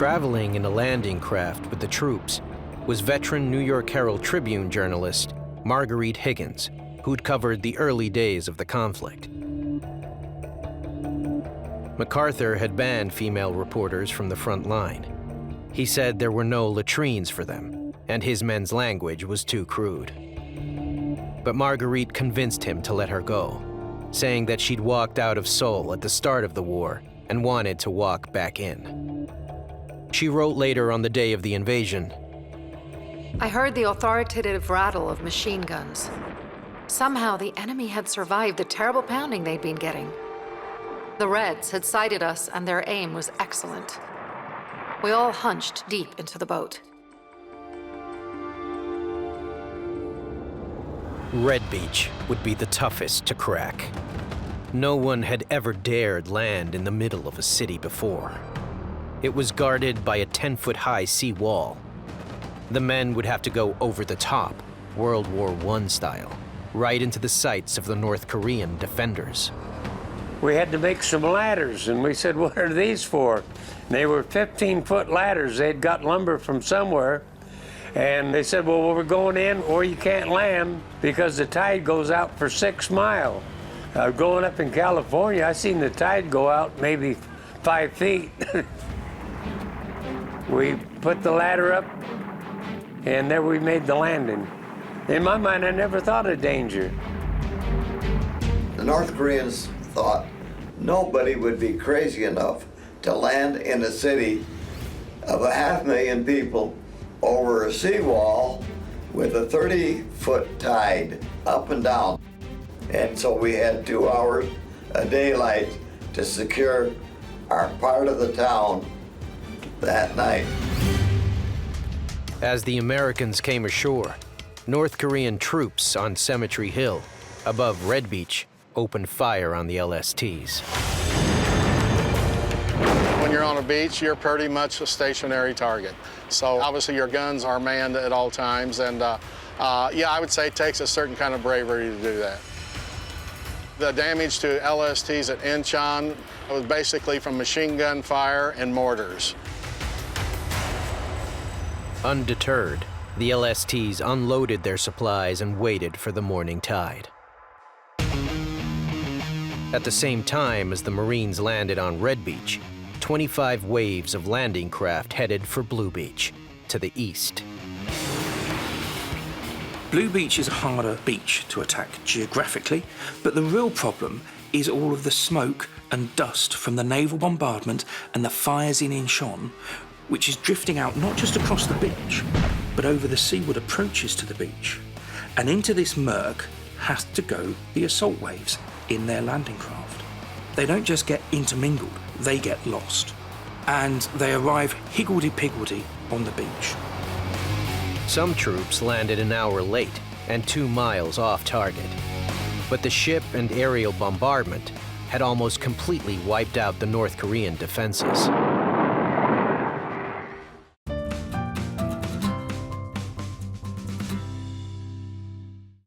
Traveling in a landing craft with the troops was veteran New York Herald Tribune journalist Marguerite Higgins, who'd covered the early days of the conflict. MacArthur had banned female reporters from the front line. He said there were no latrines for them, and his men's language was too crude. But Marguerite convinced him to let her go, saying that she'd walked out of Seoul at the start of the war and wanted to walk back in. She wrote later on the day of the invasion, I heard the authoritative rattle of machine guns. Somehow the enemy had survived the terrible pounding they'd been getting. The Reds had sighted us and their aim was excellent. We all hunched deep into the boat. Red Beach would be the toughest to crack. No one had ever dared land in the middle of a city before. It was guarded by a 10-foot-high sea wall. The men would have to go over the top, World War I style, right into the sights of the North Korean defenders. We had to make some ladders, and we said, what are these for? And they were 15-foot ladders. They'd got lumber from somewhere. And they said, well, we're going in or you can't land because the tide goes out for 6 miles. Growing up in California, I seen the tide go out maybe 5 feet. We put the ladder up, and there we made the landing. In my mind, I never thought of danger. The North Koreans thought nobody would be crazy enough to land in a city of 500,000 people over a seawall with a 30-foot tide up and down. And so we had 2 hours of daylight to secure our part of the town that night. As the Americans came ashore, North Korean troops on Cemetery Hill, above Red Beach, opened fire on the LSTs. When you're on a beach, you're pretty much a stationary target. So obviously your guns are manned at all times, and yeah, I would say it takes a certain kind of bravery to do that. The damage to LSTs at Incheon was basically from machine gun fire and mortars. Undeterred, the LSTs unloaded their supplies and waited for the morning tide. At the same time as the Marines landed on Red Beach, 25 waves of landing craft headed for Blue Beach, to the east. Blue Beach is a harder beach to attack geographically, but the real problem is all of the smoke and dust from the naval bombardment and the fires in Incheon, which is drifting out not just across the beach, but over the seaward approaches to the beach. And into this murk has to go the assault waves in their landing craft. They don't just get intermingled, they get lost. And they arrive higgledy-piggledy on the beach. Some troops landed an hour late and 2 miles off target. But the ship and aerial bombardment had almost completely wiped out the North Korean defenses.